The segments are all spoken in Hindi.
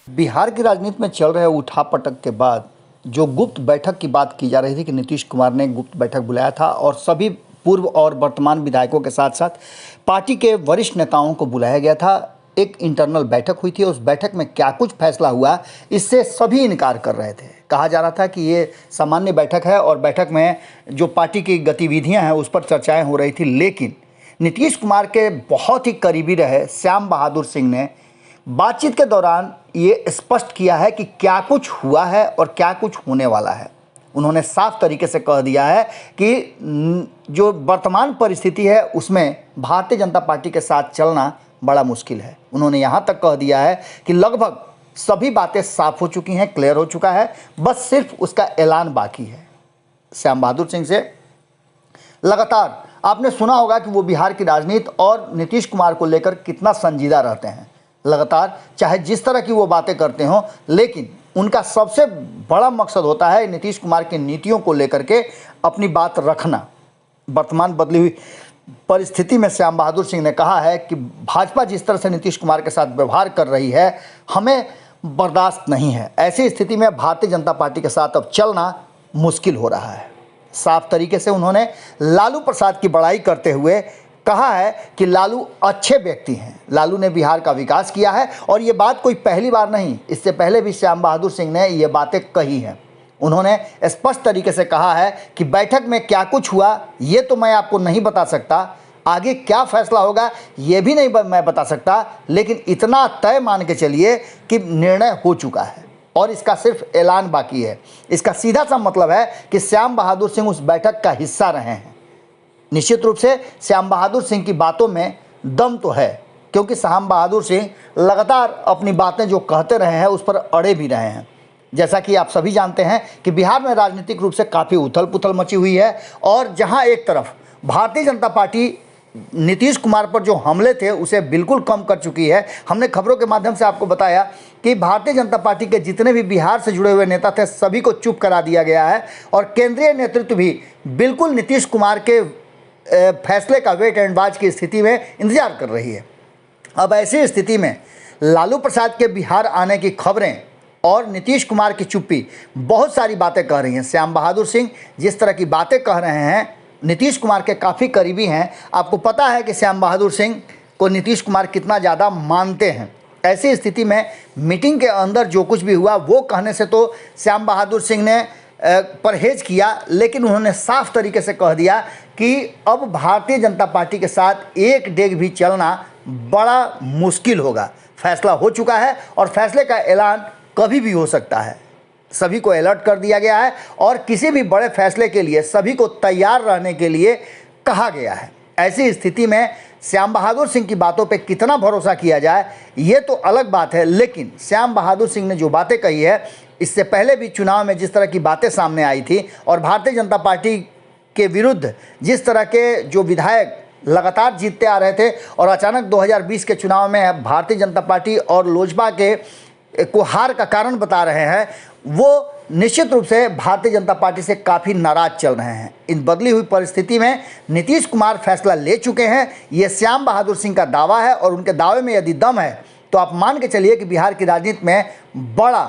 बिहार की राजनीति में चल रहे उठापटक के बाद जो गुप्त बैठक की बात की जा रही थी कि नीतीश कुमार ने गुप्त बैठक बुलाया था और सभी पूर्व और वर्तमान विधायकों के साथ साथ पार्टी के वरिष्ठ नेताओं को बुलाया गया था। एक इंटरनल बैठक हुई थी। उस बैठक में क्या कुछ फैसला हुआ, इससे सभी इनकार कर रहे थे। कहा जा रहा था कि ये सामान्य बैठक है और बैठक में जो पार्टी की गतिविधियां हैं उस पर चर्चाएं हो रही थी। लेकिन नीतीश कुमार के बहुत ही करीबी रहे श्याम बहादुर सिंह ने बातचीत के दौरान ये स्पष्ट किया है कि क्या कुछ हुआ है और क्या कुछ होने वाला है। उन्होंने साफ तरीके से कह दिया है कि जो वर्तमान परिस्थिति है उसमें भारतीय जनता पार्टी के साथ चलना बड़ा मुश्किल है। उन्होंने यहाँ तक कह दिया है कि लगभग सभी बातें साफ हो चुकी हैं, क्लियर हो चुका है, बस सिर्फ उसका ऐलान बाकी है। श्याम बहादुर सिंह से लगातार आपने सुना होगा कि वो बिहार की राजनीति और नीतीश कुमार को लेकर कितना संजीदा रहते हैं। लगातार चाहे जिस तरह की वो बातें करते हों, लेकिन उनका सबसे बड़ा मकसद होता है नीतीश कुमार की नीतियों को लेकर के अपनी बात रखना। वर्तमान बदली हुई परिस्थिति में श्याम बहादुर सिंह ने कहा है कि भाजपा जिस तरह से नीतीश कुमार के साथ व्यवहार कर रही है हमें बर्दाश्त नहीं है। ऐसी स्थिति में भारतीय जनता पार्टी के साथ अब चलना मुश्किल हो रहा है। साफ तरीके से उन्होंने लालू प्रसाद की बड़ाई करते हुए कहा है कि लालू अच्छे व्यक्ति हैं, लालू ने बिहार का विकास किया है। और ये बात कोई पहली बार नहीं, इससे पहले भी श्याम बहादुर सिंह ने ये बातें कही हैं। उन्होंने स्पष्ट तरीके से कहा है कि बैठक में क्या कुछ हुआ ये तो मैं आपको नहीं बता सकता, आगे क्या फैसला होगा ये भी नहीं मैं बता सकता, लेकिन इतना तय मान के चलिए कि निर्णय हो चुका है और इसका सिर्फ ऐलान बाकी है। इसका सीधा सा मतलब है कि श्याम बहादुर सिंह उस बैठक का हिस्सा रहे हैं। निश्चित रूप से श्याम बहादुर सिंह की बातों में दम तो है, क्योंकि श्याम बहादुर सिंह लगातार अपनी बातें जो कहते रहे हैं उस पर अड़े भी रहे हैं। जैसा कि आप सभी जानते हैं कि बिहार में राजनीतिक रूप से काफ़ी उथल पुथल मची हुई है और जहां एक तरफ भारतीय जनता पार्टी नीतीश कुमार पर जो हमले थे उसे बिल्कुल कम कर चुकी है। हमने खबरों के माध्यम से आपको बताया कि भारतीय जनता पार्टी के जितने भी बिहार से जुड़े हुए नेता थे सभी को चुप करा दिया गया है और केंद्रीय नेतृत्व भी बिल्कुल नीतीश कुमार के फैसले का वेट एंड वॉच की स्थिति में इंतजार कर रही है। अब ऐसी स्थिति में लालू प्रसाद के बिहार आने की खबरें और नीतीश कुमार की चुप्पी बहुत सारी बातें कह रही हैं। श्याम बहादुर सिंह जिस तरह की बातें कह रहे हैं, नीतीश कुमार के काफ़ी करीबी हैं। आपको पता है कि श्याम बहादुर सिंह को नीतीश कुमार कितना ज़्यादा मानते हैं। ऐसी स्थिति में मीटिंग के अंदर जो कुछ भी हुआ वो कहने से तो श्याम बहादुर सिंह ने परहेज किया, लेकिन उन्होंने साफ तरीके से कह दिया कि अब भारतीय जनता पार्टी के साथ एक डेग भी चलना बड़ा मुश्किल होगा। फैसला हो चुका है और फैसले का ऐलान कभी भी हो सकता है। सभी को अलर्ट कर दिया गया है और किसी भी बड़े फैसले के लिए सभी को तैयार रहने के लिए कहा गया है। ऐसी स्थिति में श्याम बहादुर सिंह की बातों पे कितना भरोसा किया जाए ये तो अलग बात है, लेकिन श्याम बहादुर सिंह ने जो बातें कही है, इससे पहले भी चुनाव में जिस तरह की बातें सामने आई थी और भारतीय जनता पार्टी के विरुद्ध जिस तरह के जो विधायक लगातार जीतते आ रहे थे और अचानक 2020 के चुनाव में भारतीय जनता पार्टी और लोजपा के को हार का कारण बता रहे हैं, वो निश्चित रूप से भारतीय जनता पार्टी से काफ़ी नाराज चल रहे हैं। इन बदली हुई परिस्थिति में नीतीश कुमार फैसला ले चुके हैं, ये श्याम बहादुर सिंह का दावा है और उनके दावे में यदि दम है तो आप मान के चलिए कि बिहार की राजनीति में बड़ा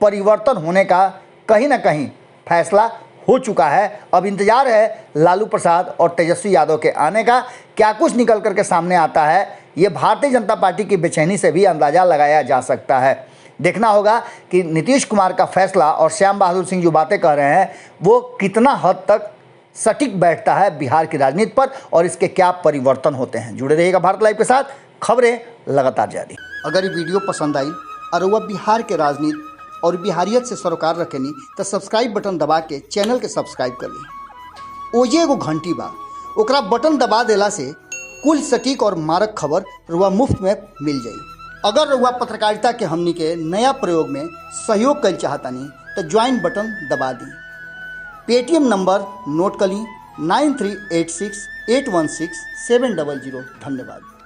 परिवर्तन होने का कहीं ना कहीं फैसला हो चुका है। अब इंतजार है लालू प्रसाद और तेजस्वी यादव के आने का। क्या कुछ निकल करके सामने आता है ये भारतीय जनता पार्टी की बेचैनी से भी अंदाज़ा लगाया जा सकता है। देखना होगा कि नीतीश कुमार का फैसला और श्याम बहादुर सिंह जो बातें कह रहे हैं वो कितना हद तक सटीक बैठता है बिहार की राजनीति पर और इसके क्या परिवर्तन होते हैं। जुड़े रहिएगा भारत लाइव के साथ, खबरें लगातार जारी। अगर ये वीडियो पसंद आई और वह बिहार के राजनीति और बिहारियत से सरोकार रखेनी तो सब्सक्राइब बटन दबा के चैनल के सब्सक्राइब कर ली। ओजे एगो घंटी बा, ओकरा बटन दबा देला से कुल सटीक और मारक खबर रुआ मुफ्त में मिल जाई। अगर रुआ पत्रकारिता के हमनी के नया प्रयोग में सहयोग कर चाहतानी तो ज्वाइन बटन दबा दी। पेटीएम नंबर नोट कर ली 9386816700। धन्यवाद।